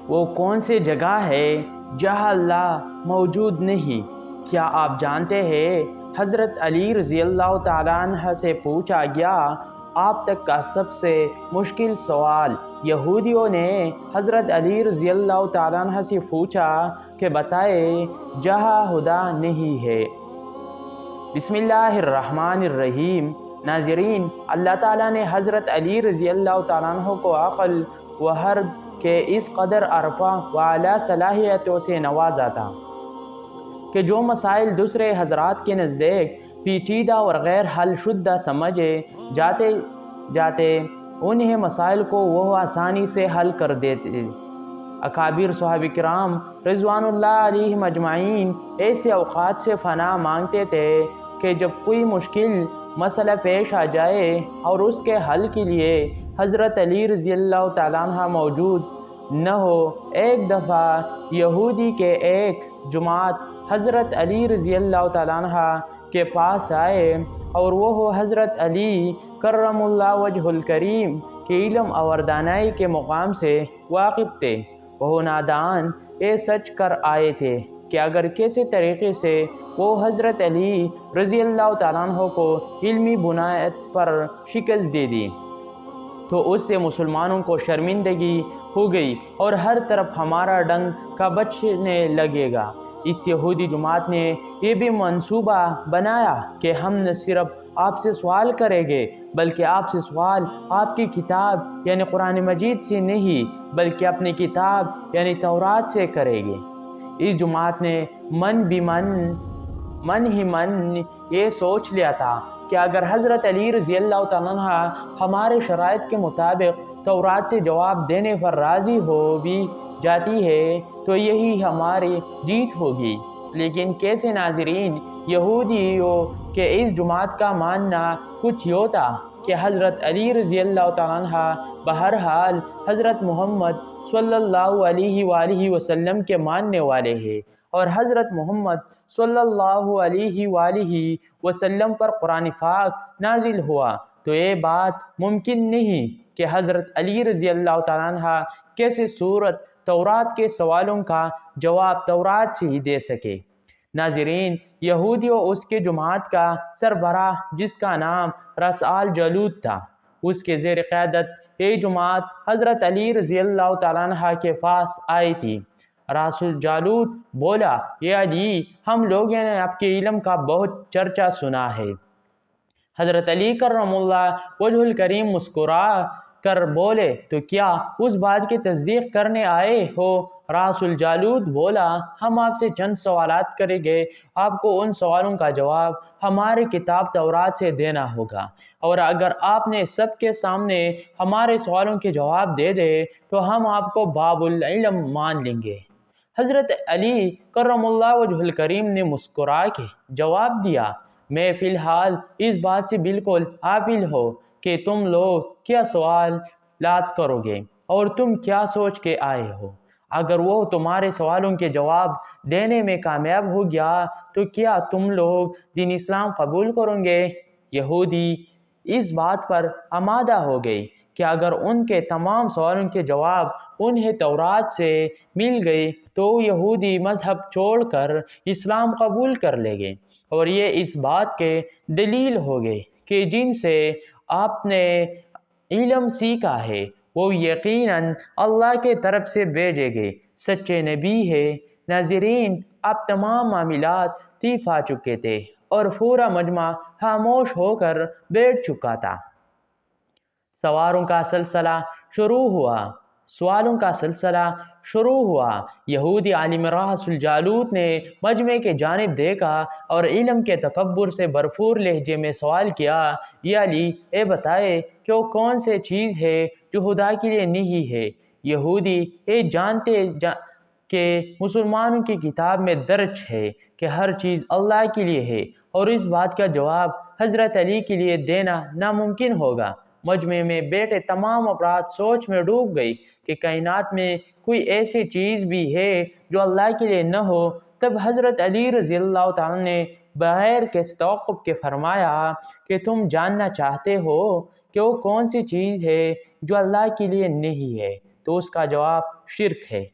وہ کون سی جگہ ہے جہاں اللہ موجود نہیں؟ کیا آپ جانتے ہیں حضرت علی رضی اللہ تعالیٰ عنہ سے پوچھا گیا آپ تک کا سب سے مشکل سوال؟ یہودیوں نے حضرت علی رضی اللہ تعالیٰ عنہ سے پوچھا کہ بتائے جہاں خدا نہیں ہے۔ بسم اللہ الرحمن الرحیم۔ ناظرین، اللہ تعالیٰ نے حضرت علی رضی اللہ تعالیٰ عنہ کو عقل و حرد کے اس قدر عرفہ و اعلیٰ صلاحیتوں سے نوازا تھا کہ جو مسائل دوسرے حضرات کے نزدیک پیچیدہ اور غیر حل شدہ سمجھے جاتے انہیں مسائل کو وہ آسانی سے حل کر دیتے۔ اکابر صحابہ کرام رضوان اللہ علیہم اجمعین ایسے اوقات سے پناہ مانگتے تھے کہ جب کوئی مشکل مسئلہ پیش آ جائے اور اس کے حل کے لیے حضرت علی رضی اللہ تعالیٰ عنہ موجود نہ ہو۔ ایک دفعہ یہودی کے ایک جماعت حضرت علی رضی اللہ تعالیٰ عنہ کے پاس آئے اور وہ حضرت علی کرم اللہ وجہ الکریم کے علم اور دانائی کے مقام سے واقف تھے۔ وہ نادان یہ سچ کر آئے تھے کہ اگر کسی طریقے سے وہ حضرت علی رضی اللہ تعالیٰ عنہ کو علمی بنیاد پر شکست دے دی تو اس سے مسلمانوں کو شرمندگی ہو گئی اور ہر طرف ہمارا ڈنگ کا بچنے لگے گا۔ اس یہودی جماعت نے یہ بھی منصوبہ بنایا کہ ہم نہ صرف آپ سے سوال کریں گے بلکہ آپ سے سوال آپ کی کتاب یعنی قرآن مجید سے نہیں بلکہ اپنی کتاب یعنی تورات سے کریں گے۔ اس جماعت نے من ہی من یہ سوچ لیا تھا کہ اگر حضرت علی رضی اللہ تعالیٰ عنہ ہمارے شرائط کے مطابق تورات سے جواب دینے پر راضی ہو بھی جاتی ہے تو یہی ہماری جیت ہوگی۔ لیکن کیسے ناظرین، یہودیوں کے اس جماعت کا ماننا کچھ یوں تھا کہ حضرت علی رضی اللہ تعالیٰ عنہ بہرحال حضرت محمد صلی اللہ علیہ وآلہ وسلم کے ماننے والے ہیں اور حضرت محمد صلی اللہ علیہ وآلہ وسلم پر قرآن پاک نازل ہوا تو یہ بات ممکن نہیں کہ حضرت علی رضی اللہ تعالیٰ عنہ کیسے صورت تورات کے سوالوں کا جواب تورات سے ہی دے سکے۔ ناظرین، یہودیوں اس کے جماعت کا سربراہ جس کا نام رسال جالوت تھا، اس کے زیر قیادت یہ جماعت حضرت علی رضی اللہ تعالیٰ عنہ کے پاس آئی تھی۔ رسول جالوت بولا، یہ علی، ہم لوگوں نے آپ کے علم کا بہت چرچا سنا ہے۔ حضرت علی کرم اللہ وجہ الکریم مسکرا کر بولے، تو کیا اس بات کی تصدیق کرنے آئے ہو؟ رسول جالوت بولا، ہم آپ سے چند سوالات کریں گے، آپ کو ان سوالوں کا جواب ہماری کتاب تورات سے دینا ہوگا، اور اگر آپ نے سب کے سامنے ہمارے سوالوں کے جواب دے دے تو ہم آپ کو باب العلم مان لیں گے۔ حضرت علی کرم اللہ وجہ الکریم نے مسکرا کے جواب دیا، میں فی الحال اس بات سے بالکل غافل ہو کہ تم لوگ کیا سوالات کرو گے اور تم کیا سوچ کے آئے ہو۔ اگر وہ تمہارے سوالوں کے جواب دینے میں کامیاب ہو گیا تو کیا تم لوگ دین اسلام قبول کرو گے؟ یہودی اس بات پر آمادہ ہو گئے کہ اگر ان کے تمام سوالوں کے جواب انہیں تورات سے مل گئے تو یہودی مذہب چھوڑ کر اسلام قبول کر لیں گے، اور یہ اس بات کے دلیل ہو گئے کہ جن سے آپ نے علم سیکھا ہے وہ یقیناً اللہ کے طرف سے بھیجے گئے سچے نبی ہے۔ ناظرین، اب تمام معاملات طے پا چکے تھے اور پورا مجمع خاموش ہو کر بیٹھ چکا تھا۔ سوالوں کا سلسلہ شروع ہوا۔ یہودی عالم رسول جالوت نے مجمع کے جانب دیکھا اور علم کے تکبر سے بھرپور لہجے میں سوال کیا، یا علی، اے بتائے کہ وہ کون سی چیز ہے جو خدا کے لیے نہیں ہے؟ یہودی یہ جانتے کہ مسلمانوں کی کتاب میں درج ہے کہ ہر چیز اللہ کے لیے ہے اور اس بات کا جواب حضرت علی کے لیے دینا ناممکن ہوگا۔ مجمع میں بیٹھے تمام افراد سوچ میں ڈوب گئی کہ کائنات میں کوئی ایسی چیز بھی ہے جو اللہ کے لیے نہ ہو۔ تب حضرت علی رضی اللہ تعالیٰ نے بغیر کسی توقف کے فرمایا کہ تم جاننا چاہتے ہو کہ وہ کون سی چیز ہے جو اللہ کے لیے نہیں ہے؟ تو اس کا جواب شرک ہے۔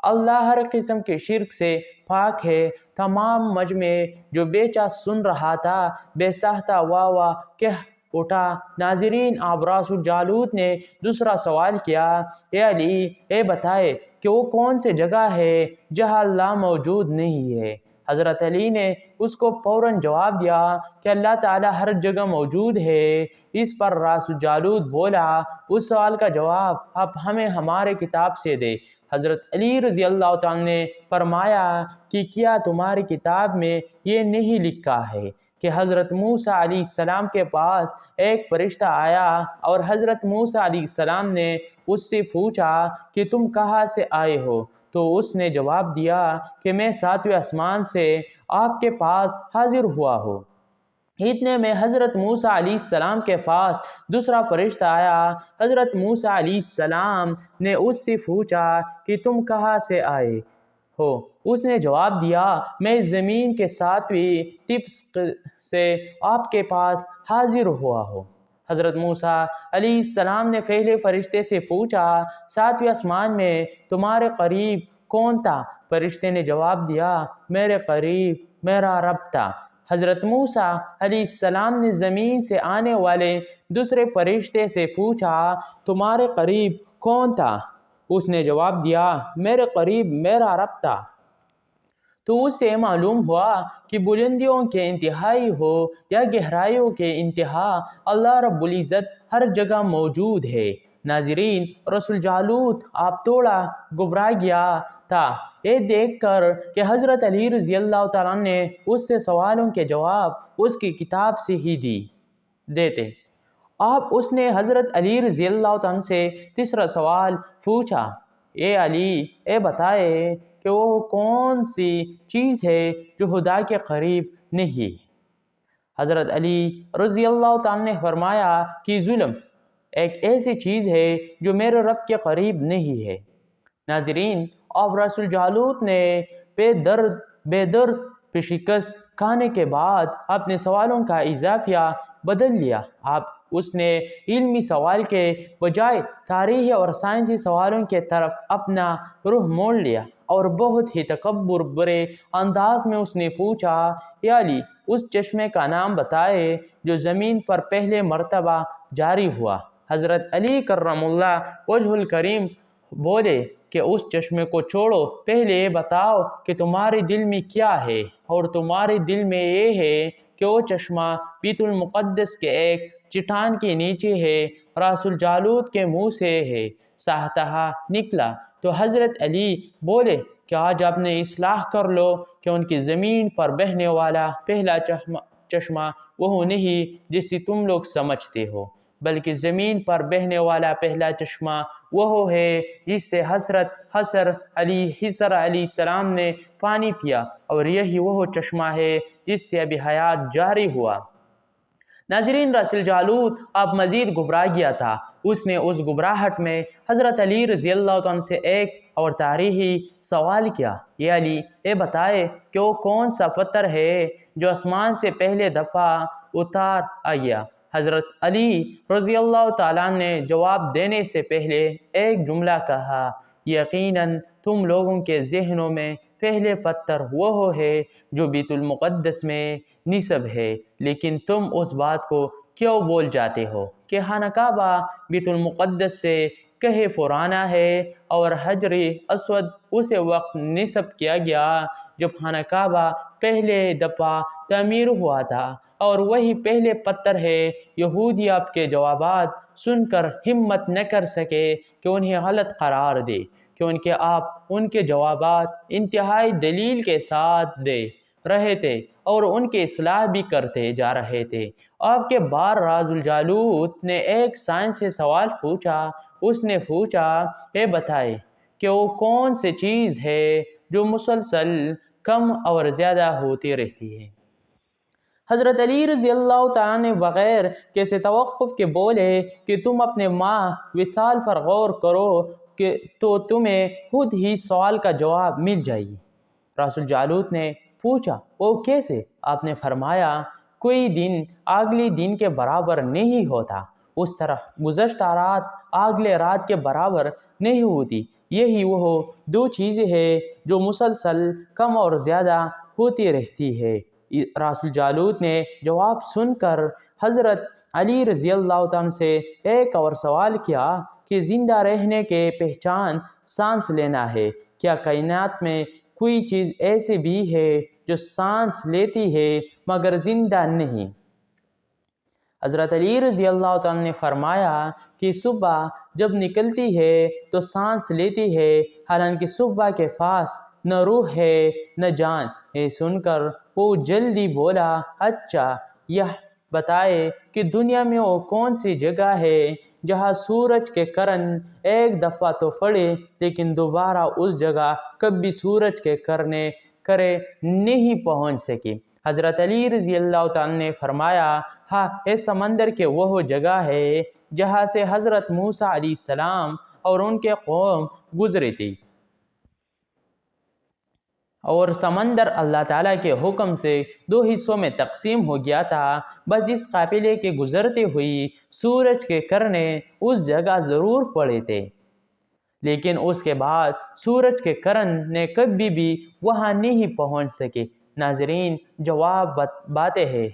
اللہ ہر قسم کے شرک سے پاک ہے۔ تمام مجمع جو بیچا سن رہا تھا بے ساختہ واہ واہ کہہ اٹھا۔ ناظرین، اب رسول جالوت نے دوسرا سوال کیا، اے علی، اے بتائے کہ وہ کون سی جگہ ہے جہاں اللہ موجود نہیں ہے؟ حضرت علی نے اس کو فوراً جواب دیا کہ اللہ تعالیٰ ہر جگہ موجود ہے۔ اس پر رسول جالوت بولا، اس سوال کا جواب اب ہمیں ہمارے کتاب سے دے۔ حضرت علی رضی اللہ تعالیٰ نے فرمایا کہ کیا تمہاری کتاب میں یہ نہیں لکھا ہے کہ حضرت موسیٰ علیہ السلام کے پاس ایک فرشتہ آیا اور حضرت موسیٰ علیہ السلام نے اس سے پوچھا کہ تم کہاں سے آئے ہو؟ تو اس نے جواب دیا کہ میں 7ویں آسمان سے آپ کے پاس حاضر ہوا ہوں۔ اتنے میں حضرت موسیٰ علیہ السلام کے پاس دوسرا فرشتہ آیا۔ حضرت موسیٰ علیہ السلام نے اس سے پوچھا کہ تم کہاں سے آئے ہو؟ اس نے جواب دیا، میں زمین کے 7ویں طبق سے آپ کے پاس حاضر ہوا ہوں۔ حضرت موسیٰ علیہ السلام نے پہلے فرشتے سے پوچھا، 7ویں آسمان میں تمہارے قریب کون تھا؟ فرشتے نے جواب دیا، میرے قریب میرا رب تھا۔ حضرت موسیٰ علیہ السلام نے زمین سے آنے والے دوسرے فرشتے سے پوچھا، تمہارے قریب کون تھا؟ اس نے جواب دیا، میرے قریب میرا رب تھا۔ تو اس سے معلوم ہوا کہ بلندیوں کے انتہائی ہو یا گہرائیوں کے انتہا، اللہ رب العزت ہر جگہ موجود ہے۔ ناظرین، رسول جالوت آپ تھوڑا گھبرا گیا تھا یہ دیکھ کر کہ حضرت علی رضی اللہ تعالیٰ نے اس سے سوالوں کے جواب اس کی کتاب سے ہی دیتے۔ اب اس نے حضرت علی رضی اللہ تعالیٰ سے تیسرا سوال پوچھا، اے علی، اے بتائے کہ وہ کون سی چیز ہے جو خدا کے قریب نہیں؟ حضرت علی رضی اللہ تعالیٰ نے فرمایا کہ ظلم ایک ایسی چیز ہے جو میرے رب کے قریب نہیں ہے۔ ناظرین، اب رسول جالوت نے بے درد پہ شکست کھانے کے بعد اپنے سوالوں کا اضافیہ بدل لیا۔ اب اس نے علمی سوال کے بجائے تاریخی اور سائنسی سوالوں کے طرف اپنا رخ موڑ لیا اور بہت ہی تکبر برے انداز میں اس نے پوچھا، یا علی، اس چشمے کا نام بتائے جو زمین پر پہلے مرتبہ جاری ہوا۔ حضرت علی کرم اللہ وجہ الکریم بولے کہ اس چشمے کو چھوڑو، پہلے یہ بتاؤ کہ تمہارے دل میں کیا ہے، اور تمہارے دل میں یہ ہے کہ وہ چشمہ بیت المقدس کے ایک چٹان کے نیچے ہے۔ رسول جالوت کے منہ سے ہے سہتہ نکلا تو حضرت علی بولے کہ آج اپنے اصلاح کر لو کہ ان کی زمین پر بہنے والا پہلا چشمہ وہ نہیں جسے تم لوگ سمجھتے ہو، بلکہ زمین پر بہنے والا پہلا چشمہ وہ ہے جس سے حضرت حضر علیہ السلام نے پانی پیا، اور یہی وہ چشمہ ہے جس سے ابھی حیات جاری ہوا۔ ناظرین، رسول جالوت اب مزید گھبرا گیا تھا۔ اس نے اس گھبراہٹ میں حضرت علی رضی اللہ عنہ سے ایک اور تاریخی سوال کیا، یہ علی، یہ بتائے کہ وہ کون سا پتھر ہے جو آسمان سے پہلے دفعہ اتار آیا؟ حضرت علی رضی اللہ تعالیٰ نے جواب دینے سے پہلے ایک جملہ کہا، یقیناً تم لوگوں کے ذہنوں میں پہلے پتھر وہ ہے جو بیت المقدس میں نصب ہے، لیکن تم اس بات کو کیوں بول جاتے ہو کہ خانہ کعبہ بیت المقدس سے کہیں پرانا ہے، اور حجر اسود اسے وقت نصب کیا گیا جب خانہ کعبہ پہلے دفعہ تعمیر ہوا تھا، اور وہی پہلے پتھر ہے۔ یہودی آپ کے جوابات سن کر ہمت نہ کر سکے کہ انہیں غلط قرار دے، کیونکہ آپ ان کے جوابات انتہائی دلیل کے ساتھ دے رہے تھے اور ان کی اصلاح بھی کرتے جا رہے تھے۔ آپ کے بعد رسول جالوت نے ایک سائنسی سوال پوچھا۔ اس نے پوچھا، یہ بتائے کہ وہ کون سی چیز ہے جو مسلسل کم اور زیادہ ہوتی رہتی ہے؟ حضرت علی رضی اللہ تعالیٰ نے بغیر کسی توقف کے بولے کہ تم اپنے ماہ وصال پر غور کرو کہ تو تمہیں خود ہی سوال کا جواب مل جائے گی۔ رسول جالوت نے پوچھا، وہ کیسے؟ آپ نے فرمایا، کوئی دن اگلے دن کے برابر نہیں ہوتا، اس طرح گزشتہ رات اگلے رات کے برابر نہیں ہوتی۔ یہی وہ دو چیزیں ہیں جو مسلسل کم اور زیادہ ہوتی رہتی ہے۔ راس الجالوت نے جواب سن کر حضرت علی رضی اللہ عنہ سے ایک اور سوال کیا کہ زندہ رہنے کے پہچان سانس لینا ہے، کیا کائنات میں کوئی چیز ایسی بھی ہے جو سانس لیتی ہے مگر زندہ نہیں؟ حضرت علی رضی اللہ عنہ نے فرمایا کہ صبح جب نکلتی ہے تو سانس لیتی ہے، حالانکہ صبح کے پاس نہ روح ہے نہ جان۔ یہ سن کر وہ جلدی بولا، اچھا یہ بتائے کہ دنیا میں وہ کون سی جگہ ہے جہاں سورج کے کرن ایک دفعہ تو پڑے لیکن دوبارہ اس جگہ کبھی سورج کے کرے نہیں پہنچ سکی؟ حضرت علی رضی اللہ عنہ نے فرمایا، ہاں، اس سمندر کے وہ جگہ ہے جہاں سے حضرت موسیٰ علیہ السلام اور ان کے قوم گزرے تھے، اور سمندر اللہ تعالیٰ کے حکم سے دو حصوں میں تقسیم ہو گیا تھا۔ بس اس قافلے کے گزرتے ہوئی سورج کے کرنے اس جگہ ضرور پڑے تھے، لیکن اس کے بعد سورج کے کرن نے کبھی بھی وہاں نہیں پہنچ سکے۔ ناظرین، جواب باتیں ہیں۔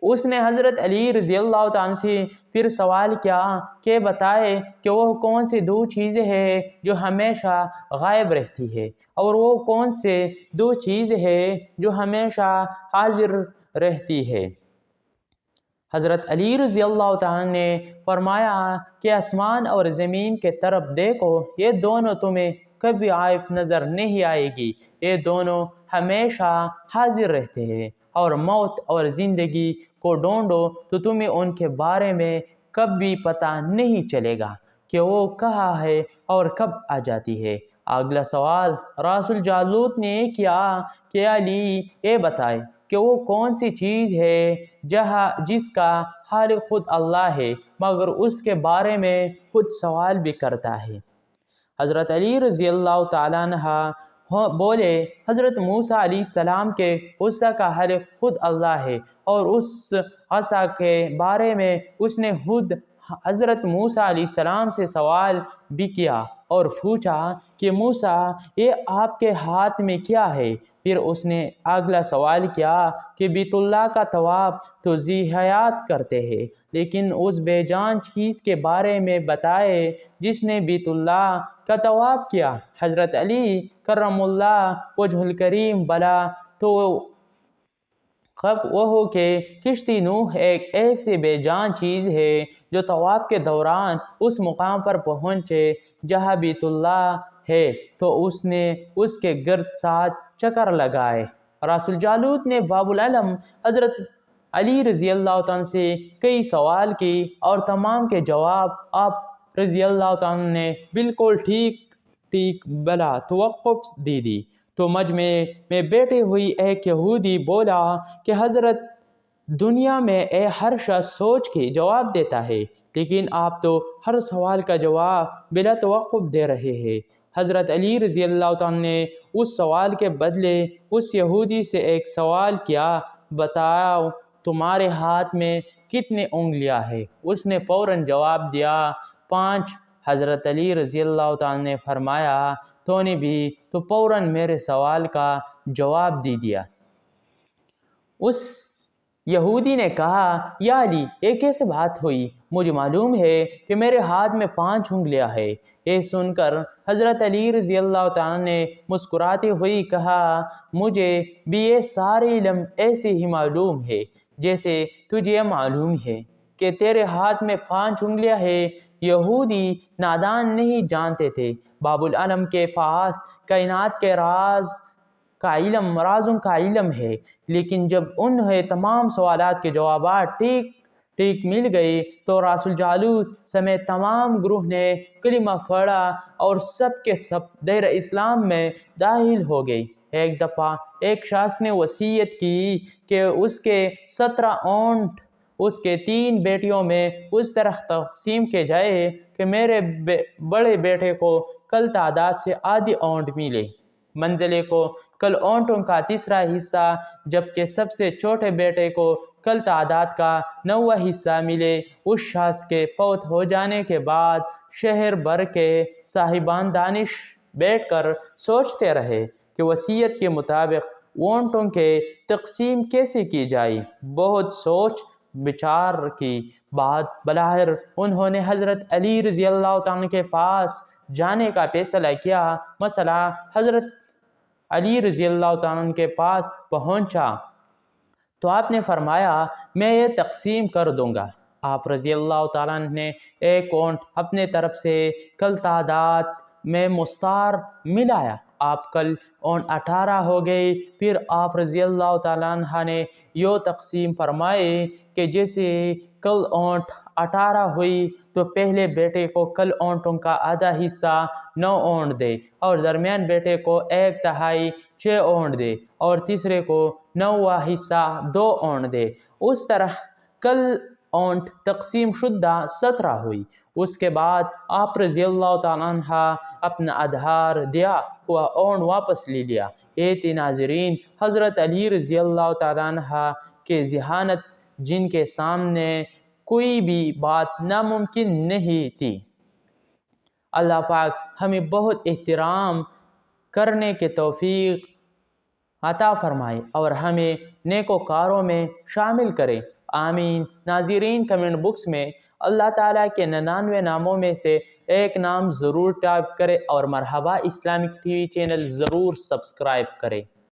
اس نے حضرت علی رضی اللہ عنہ سے پھر سوال کیا کہ بتائے کہ وہ کون سی دو چیزیں ہیں جو ہمیشہ غائب رہتی ہے، اور وہ کون سے دو چیزیں ہیں جو ہمیشہ حاضر رہتی ہے؟ حضرت علی رضی اللہ عنہ نے فرمایا کہ آسمان اور زمین کے طرف دیکھو، یہ دونوں تمہیں کبھی غائب نظر نہیں آئے گی، یہ دونوں ہمیشہ حاضر رہتے ہیں، اور موت اور زندگی کو ڈھونڈو تو تمہیں ان کے بارے میں کبھی پتہ نہیں چلے گا کہ وہ کہاں ہے اور کب آ جاتی ہے۔ اگلا سوال راس الجالوت نے کیا کہ علی یہ بتائے کہ وہ کون سی چیز ہے جس کا خالق خود اللہ ہے مگر اس کے بارے میں خود سوال بھی کرتا ہے؟ حضرت علی رضی اللہ تعالیٰ عنہ بولے، حضرت موسیٰ علیہ السلام کے عصا کا خالق خود اللہ ہے، اور اس عصا کے بارے میں اس نے خود حضرت موسیٰ علیہ السلام سے سوال بھی کیا اور پوچھا کہ موسیٰ، یہ آپ کے ہاتھ میں کیا ہے؟ پھر اس نے اگلا سوال کیا کہ بیت اللہ کا طواف تو ذی حیات کرتے ہیں، لیکن اس بے جان چیز کے بارے میں بتائے جس نے بیت اللہ کا طواف کیا؟ حضرت علی کرم اللہ وجہ الکریم بلا تو وہ کہ کشتی نوح ایک ایسی بے جان چیز ہے جو طواف کے دوران اس مقام پر پہنچے جہاں بیت اللہ ہے تو اس نے اس کے گرد 7 چکر لگائے۔ راس الجالوت نے باب العلم حضرت علی رضی اللہ عنہ سے کئی سوال کی اور تمام کے جواب آپ رضی اللہ عنہ نے بالکل ٹھیک بلا توقف دی۔ تو مجمع میں بیٹھے ہوئی ایک یہودی بولا کہ حضرت، دنیا میں ہر شخص سوچ کے جواب دیتا ہے، لیکن آپ تو ہر سوال کا جواب بلا توقف دے رہے ہیں۔ حضرت علی رضی اللہ عنہ نے اس سوال کے بدلے اس یہودی سے ایک سوال کیا، بتاؤ تمہارے ہاتھ میں کتنے انگلیاں ہیں؟ اس نے فوراً جواب دیا 5۔ حضرت علی رضی اللہ عنہ نے فرمایا، تو نے بھی تو فوراً میرے سوال کا جواب دے دیا۔ اس یہودی نے کہا، یا علی، یہ کیسے بات ہوئی؟ مجھے معلوم ہے کہ میرے ہاتھ میں 5 انگلیاں ہیں۔ یہ سن کر حضرت علی رضی اللہ عنہ نے مسکراتے ہوئے کہا، مجھے بھی یہ سارے علم ایسے ہی معلوم ہے جیسے تجھے معلوم ہے کہ تیرے ہاتھ میں 5 انگلیاں ہیں۔ یہودی نادان نہیں جانتے تھے، باب العلم کے پاس کائنات کے رازوں کا علم ہے، لیکن جب انہیں تمام سوالات کے جوابات ٹھیک مل گئے تو راس الجالوت سمیت تمام گروہ نے کلمہ پڑھا اور سب کے سب دائرہ اسلام میں داخل ہو گئے۔ ایک دفعہ ایک شخص نے وصیت کی کہ اس کے 17 اونٹ اس کے 3 بیٹیوں میں اس طرح تقسیم کیے جائے کہ میرے بڑے بیٹے کو کل تعداد سے آدھی اونٹ ملے، منزلے کو کل اونٹوں کا تیسرا حصہ، جبکہ سب سے چھوٹے بیٹے کو کل تعداد کا 9واں حصہ ملے۔ اس شخص کے فوت ہو جانے کے بعد شہر بھر کے صاحبان دانش بیٹھ کر سوچتے رہے کہ وصیت کے مطابق اونٹوں کے تقسیم کیسے کی جائے۔ بہت سوچ بچار کی بعد بلاخر انہوں نے حضرت علی رضی اللہ تعالیٰ کے پاس جانے کا فیصلہ کیا۔ مسئلہ حضرت علی رضی اللہ تعالیٰ کے پاس پہنچا تو آپ نے فرمایا میں یہ تقسیم کر دوں گا۔ آپ رضی اللہ تعالیٰ نے ایک اونٹ اپنے طرف سے کل تعداد میں مستار ملایا۔ آپ کل اونٹ 18 ہو گئی۔ پھر آپ رضی اللہ تعالیٰ عنہ نے یہ تقسیم فرمائے کہ جیسے کل اونٹ 18 ہوئی تو پہلے بیٹے کو کل اونٹوں کا آدھا حصہ 9 اونٹ دے، اور درمیان بیٹے کو 1/3 6 اونٹ دے، اور تیسرے کو 9واں حصہ 2 اونٹ دے۔ اس طرح کل اونٹ تقسیم شدہ 17 ہوئی۔ اس کے بعد آپ رضی اللہ تعالیٰ عنہ اپنا ادھار دیا ہوا اونٹ واپس لے لیا۔ اے تھی ناظرین، حضرت علی رضی اللہ تعالیٰ عنہ کے ذہانت جن کے سامنے کوئی بھی بات ناممکن نہیں تھی۔ اللہ پاک ہمیں بہت احترام کرنے کے توفیق عطا فرمائے اور ہمیں نیکوکاروں میں شامل کرے، آمین۔ ناظرین، کمنٹ بکس میں اللہ تعالیٰ کے 99 ناموں میں سے ایک نام ضرور ٹائپ کرے اور مرحبا اسلامک ٹی وی چینل ضرور سبسکرائب کرے۔